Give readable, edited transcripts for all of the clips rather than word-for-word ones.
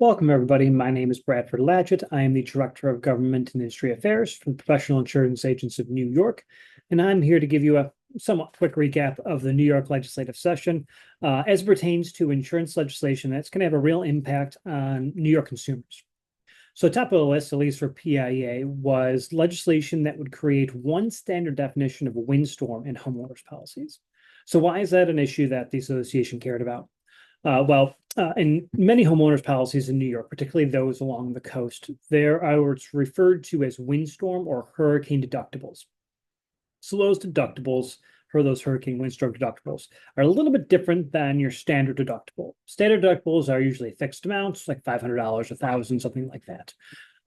Welcome, everybody. My name is Bradford Latchett. I am the Director of Government and Industry Affairs for the Professional Insurance Agents of New York, and I'm here to give you a somewhat quick recap of the New York legislative session as it pertains to insurance legislation that's going to have a real impact on New York consumers. So top of the list, at least for PIEA, was legislation that would create one standard definition of a windstorm in homeowners policies. So why is that an issue that the association cared about? In many homeowners policies in New York, particularly those along the coast, there are what's referred to as windstorm or hurricane deductibles. So those deductibles, for those hurricane windstorm deductibles, are a little bit different than your standard deductible. Standard deductibles are usually fixed amounts, like $500, $1,000, something like that.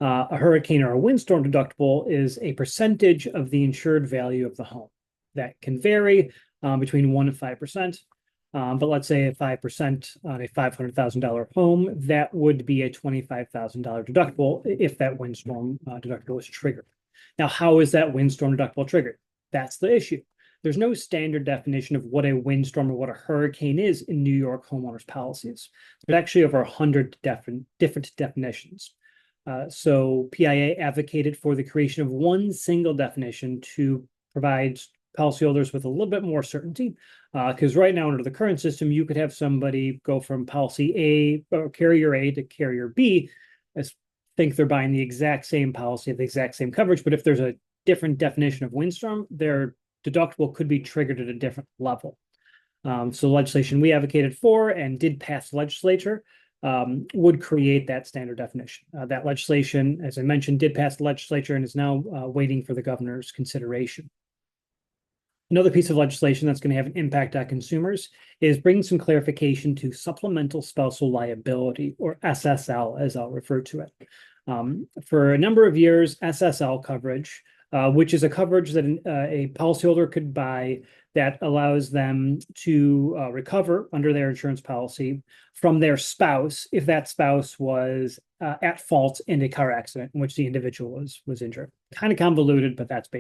A hurricane or a windstorm deductible is a percentage of the insured value of the home. That can vary between 1% and 5%. But let's say 5% on a $500,000 home, that would be a $25,000 deductible if that windstorm deductible is triggered. Now, how is that windstorm deductible triggered? That's the issue. There's no standard definition of what a windstorm or what a hurricane is in New York homeowners policies. There's actually over 100 different definitions. So PIA advocated for the creation of one single definition to provide policyholders with a little bit more certainty, because right now under the current system, you could have somebody go from policy A or carrier A to carrier B, as think they're buying the exact same policy, the exact same coverage, but if there's a different definition of windstorm, their deductible could be triggered at a different level. So legislation we advocated for and did pass the legislature would create that standard definition. That legislation, as I mentioned, did pass the legislature and is now waiting for the governor's consideration. Another piece of legislation that's going to have an impact on consumers is bringing some clarification to supplemental spousal liability, or SSL, as I'll refer to it. For a number of years, SSL coverage, which is a coverage that a policyholder could buy that allows them to recover under their insurance policy from their spouse if that spouse was at fault in a car accident in which the individual was injured. Kind of convoluted, but that's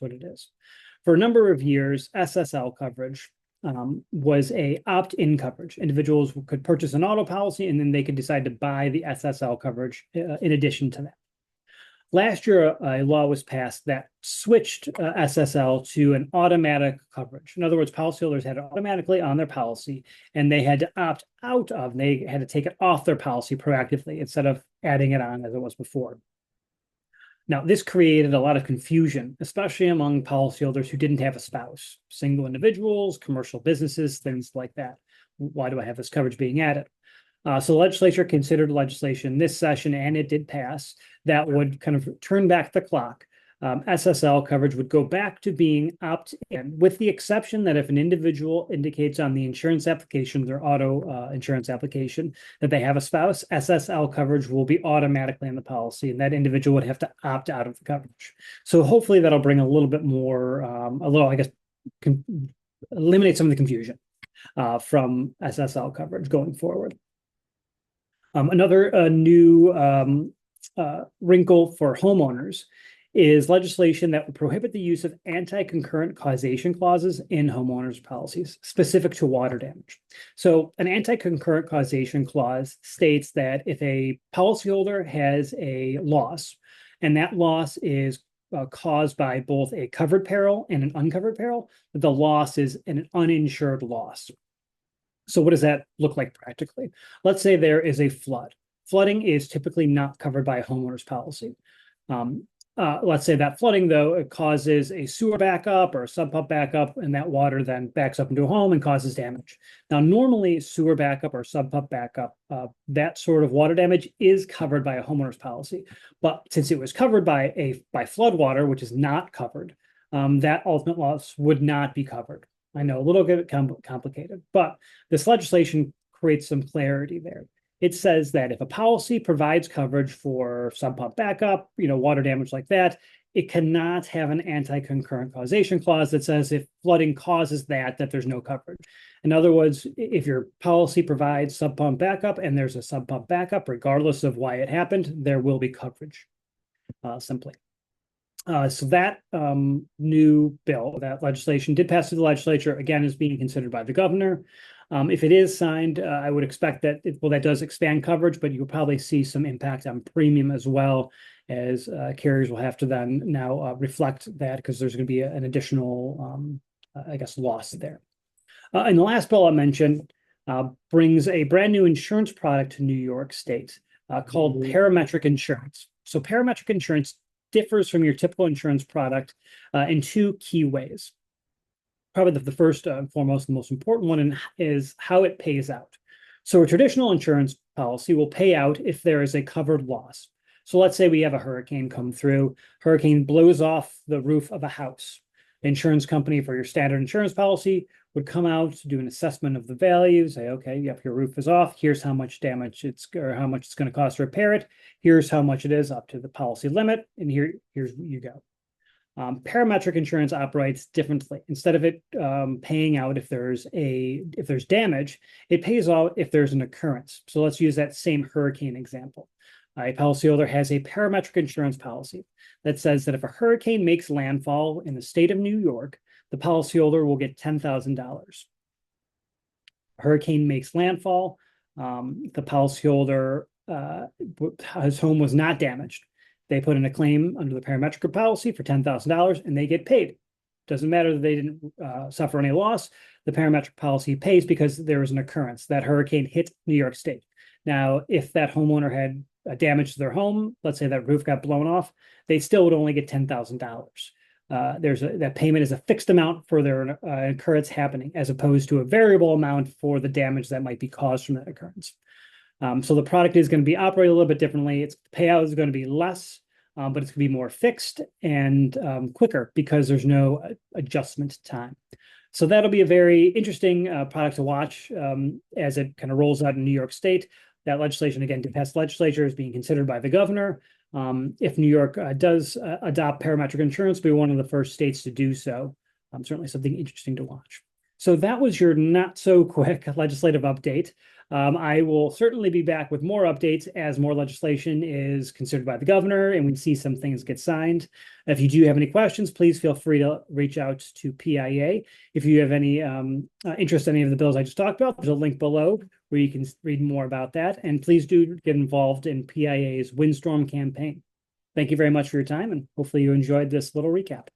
what it is. For a number of years, SSL coverage was a opt-in coverage. Individuals could purchase an auto policy and then they could decide to buy the SSL coverage in addition to that. Last year, a law was passed that switched SSL to an automatic coverage. In other words, policyholders had it automatically on their policy and they had to opt out of, and they had to take it off their policy proactively instead of adding it on as it was before. Now, this created a lot of confusion, especially among policyholders who didn't have a spouse, single individuals, commercial businesses, things like that. Why do I have this coverage being added? So the legislature considered legislation this session, and it did pass, that would kind of turn back the clock. SSL coverage would go back to being opt-in, with the exception that if an individual indicates on the insurance application, their auto insurance application, that they have a spouse, SSL coverage will be automatically in the policy, and that individual would have to opt out of the coverage. So hopefully that'll bring a little bit more, eliminate some of the confusion from SSL coverage going forward. Another new wrinkle for homeowners is legislation that would prohibit the use of anti-concurrent causation clauses in homeowners policies specific to water damage. So an anti-concurrent causation clause states that if a policyholder has a loss, and that loss is caused by both a covered peril and an uncovered peril, the loss is an uninsured loss. So what does that look like practically? Let's say there is a flood. Flooding is typically not covered by a homeowner's policy. Let's say that flooding, though, it causes a sewer backup or a sub pump backup, and that water then backs up into a home and causes damage. Now, normally sewer backup or sub pump backup, that sort of water damage is covered by a homeowner's policy. But since it was covered by flood water, which is not covered, that ultimate loss would not be covered. I know, a little bit complicated, but this legislation creates some clarity there. It says that if a policy provides coverage for sump pump backup, water damage like that, it cannot have an anti-concurrent causation clause that says if flooding causes that there's no coverage. In other words, if your policy provides sump pump backup and there's a sump pump backup, regardless of why it happened, there will be coverage, simply. So that new bill, that legislation did pass through the legislature, again, is being considered by the governor. If it is signed, I would expect that that does expand coverage, but you'll probably see some impact on premium as well, as carriers will have to then now reflect that because there's going to be an additional, I guess, loss there. And the last bill I'll mention brings a brand new insurance product to New York State called parametric insurance. So parametric insurance differs from your typical insurance product in two key ways. Probably the first and foremost, the most important one is how it pays out. So a traditional insurance policy will pay out if there is a covered loss. So let's say we have a hurricane come through, hurricane blows off the roof of a house. The insurance company for your standard insurance policy would come out, do an assessment of the value, say, okay, yep, your roof is off. Here's how much damage or how much it's going to cost to repair it. Here's how much it is up to the policy limit, and here's what you go. Parametric insurance operates differently. Instead of it paying out if there's damage, it pays out if there's an occurrence. So let's use that same hurricane example. A policyholder has a parametric insurance policy that says that if a hurricane makes landfall in the state of New York, the policyholder will get $10,000. Hurricane makes landfall, the policyholder, his home was not damaged. They put in a claim under the parametric policy for $10,000 and they get paid. Doesn't matter that they didn't suffer any loss. The parametric policy pays because there was an occurrence. That hurricane hit New York State. Now, if that homeowner had damage to their home, let's say that roof got blown off, they still would only get $10,000. That payment is a fixed amount for their occurrence happening, as opposed to a variable amount for the damage that might be caused from that occurrence. So the product is going to be operated a little bit differently. Its payout is going to be less, but it's going to be more fixed and quicker because there's no adjustment time. So that'll be a very interesting product to watch as it kind of rolls out in New York State. That legislation, again, to pass legislature, is being considered by the governor. If New York does adopt parametric insurance, we'll be one of the first states to do so. Certainly something interesting to watch. So that was your not so quick legislative update. I will certainly be back with more updates as more legislation is considered by the governor and we see some things get signed. If you do have any questions, please feel free to reach out to PIA. If you have any interest in any of the bills I just talked about, there's a link below where you can read more about that. And please do get involved in PIA's Windstorm campaign. Thank you very much for your time, and hopefully you enjoyed this little recap.